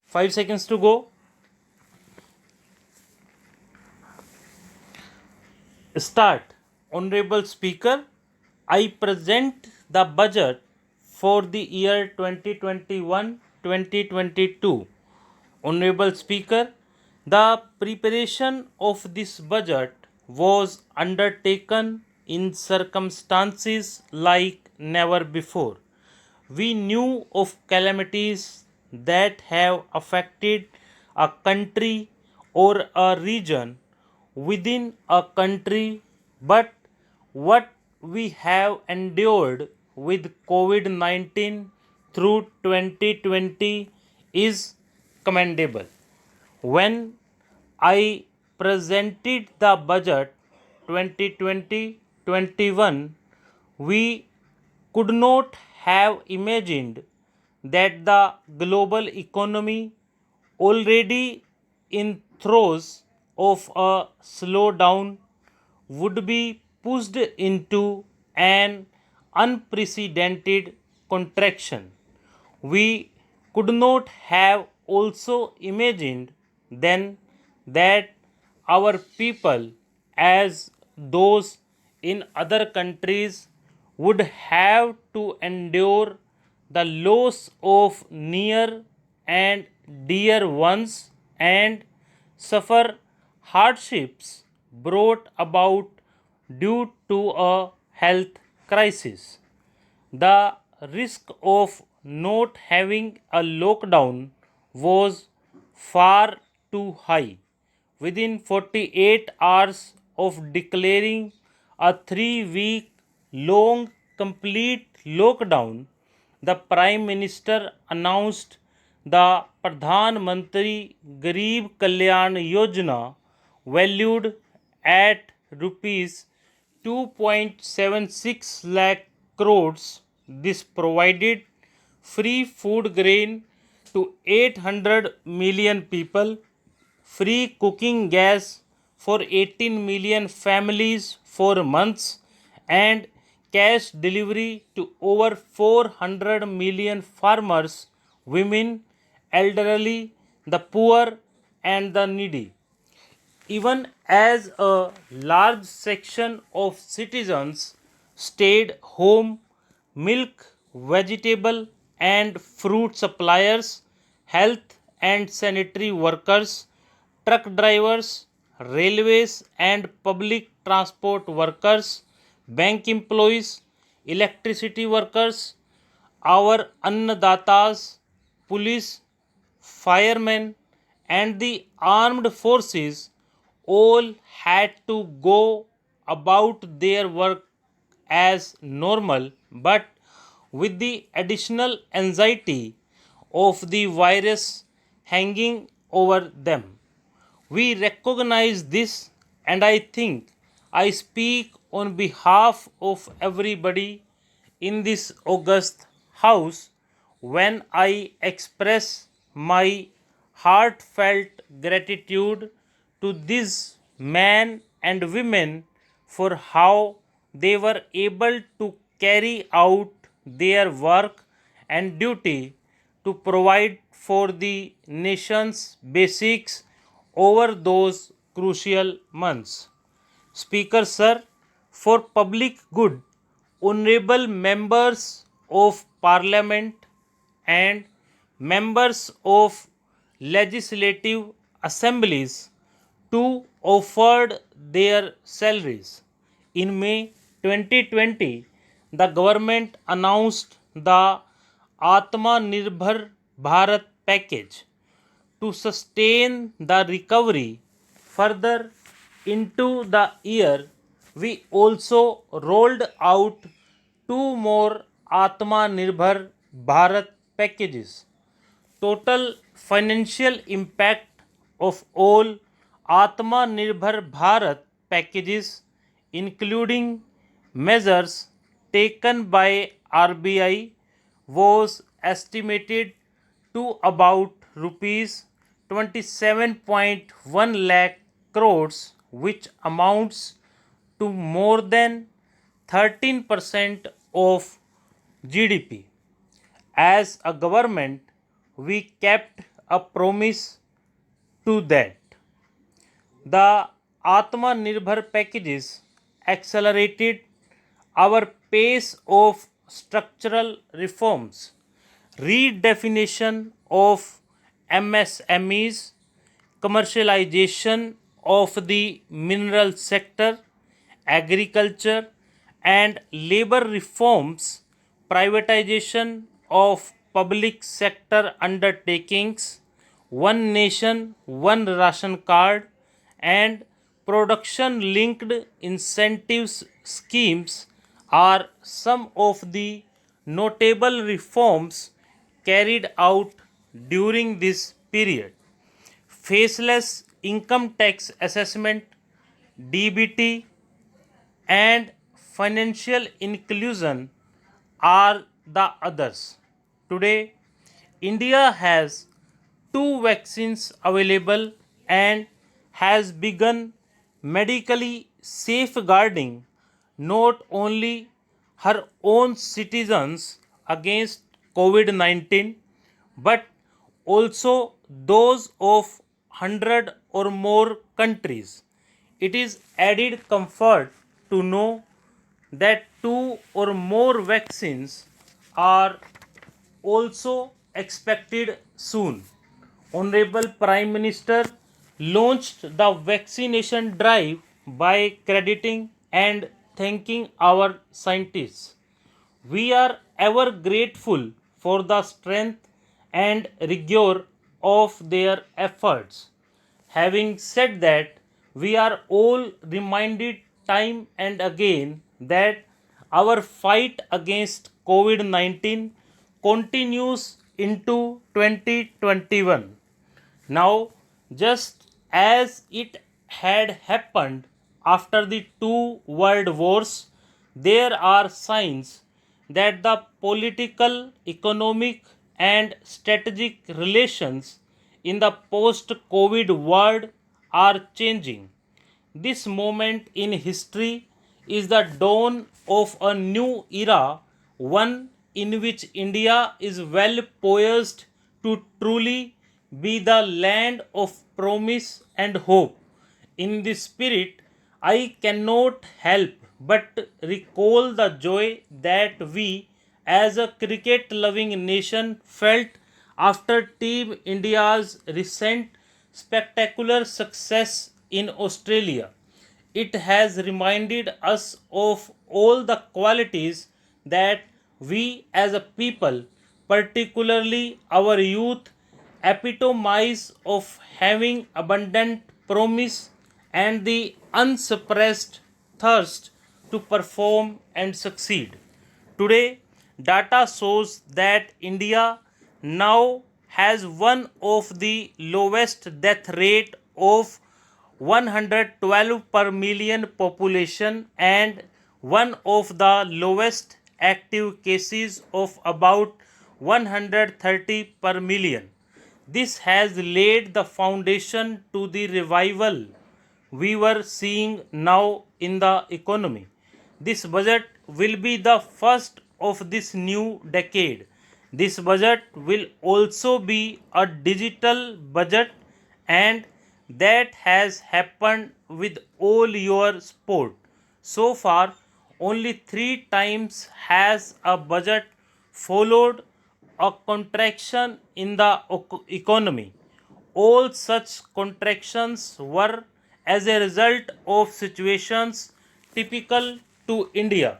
5 seconds to go. Start. Honorable Speaker, I present the budget for the year 2021-2022. Honorable Speaker, the preparation of this budget was undertaken in circumstances like never before. We knew of calamities that have affected a country or a region within a country, but what we have endured with COVID 19 through 2020 is commendable. When I presented the budget 2020-21, we could not have imagined that the global economy, already in throes of a slowdown, would be pushed into an unprecedented contraction. We could not have also imagined then that our people, as those in other countries, would have to endure the loss of near and dear ones and suffer hardships brought about due to a health crisis. The risk of not having a lockdown was far too high. Within 48 hours of declaring a 3-week long complete lockdown, the Prime Minister announced the Pradhan Mantri Garib Kalyan Yojana, valued at rupees 2.76 lakh crores. This provided free food grain to 800 million people, free cooking gas for 18 million families for months, and cash delivery to over 400 million farmers, women, elderly, the poor, and the needy. Even as a large section of citizens stayed home, milk, vegetable, and fruit suppliers, health and sanitary workers, truck drivers, railways and public transport workers, bank employees, electricity workers, our Annadatas, police, firemen, and the armed forces all had to go about their work as normal, but with the additional anxiety of the virus hanging over them. We recognize this, and I think I speak on behalf of everybody in this august house when I express my heartfelt gratitude to these men and women for how they were able to carry out their work and duty to provide for the nation's basics over those crucial months. Speaker Sir, for public good, honorable members of parliament and members of legislative assemblies too offered their salaries. In May 2020, the government announced the Atma Nirbhar Bharat package to sustain the recovery further into the year. We also rolled out two more Atma Nirbhar Bharat packages. Total financial impact of all Atma Nirbhar Bharat packages, including measures taken by RBI, was estimated to about rupees 27.1 lakh crores, which amounts to more than 13% of GDP. As a government, we kept a promise to that. The Atmanirbhar packages accelerated our pace of structural reforms, redefinition of MSMEs, commercialization of the mineral sector, agriculture and labor reforms, privatization of public sector undertakings, one nation, one ration card, and production linked incentives schemes are some of the notable reforms carried out during this period. Faceless income tax assessment, DBT, and financial inclusion are the others. Today, India has two vaccines available and has begun medically safeguarding not only her own citizens against COVID 19 but also those of 100 or more countries. It is added comfort to know that two or more vaccines are also expected soon. Honorable Prime Minister launched the vaccination drive by crediting and thanking our scientists. We are ever grateful for the strength and rigor of their efforts. Having said that, we are all reminded time and again that our fight against COVID 19 continues into 2021. Now, just as it had happened after the two world wars, there are signs that the political, economic, and strategic relations in the post COVID world are changing. This moment in history is the dawn of a new era, one in which India is well poised to truly be the land of promise and hope. In this spirit, I cannot help but recall the joy that we, as a cricket loving nation, felt after Team India's recent spectacular success in Australia. It has reminded us of all the qualities that we as a people, particularly our youth, epitomize of having abundant promise and the unsuppressed thirst to perform and succeed. Today, data shows that India now has one of the lowest death rate of 112 per million population and one of the lowest active cases of about 130 per million. This has laid the foundation to the revival we were seeing now in the economy. This budget will be the first of this new decade. This budget will also be a digital budget, and that has happened with all your support. So far, only three times has a budget followed a contraction in the economy. All such contractions were as a result of situations typical to India.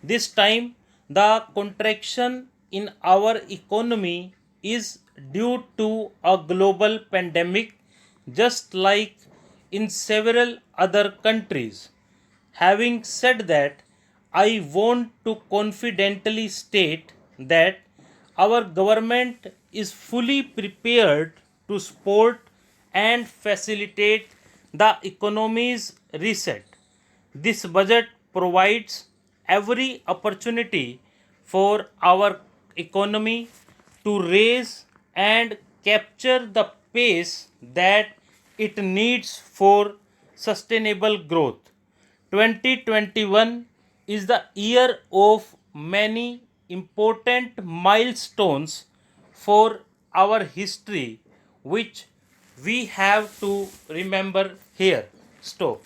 This time, the contraction in our economy is due to a global pandemic, just like in several other countries. Having said that, I want to confidently state that our government is fully prepared to support and facilitate the economy's reset. This budget provides every opportunity for our economy to raise and capture the pace that it needs for sustainable growth. 2021 is the year of many important milestones for our history. which we have to remember here. Stop.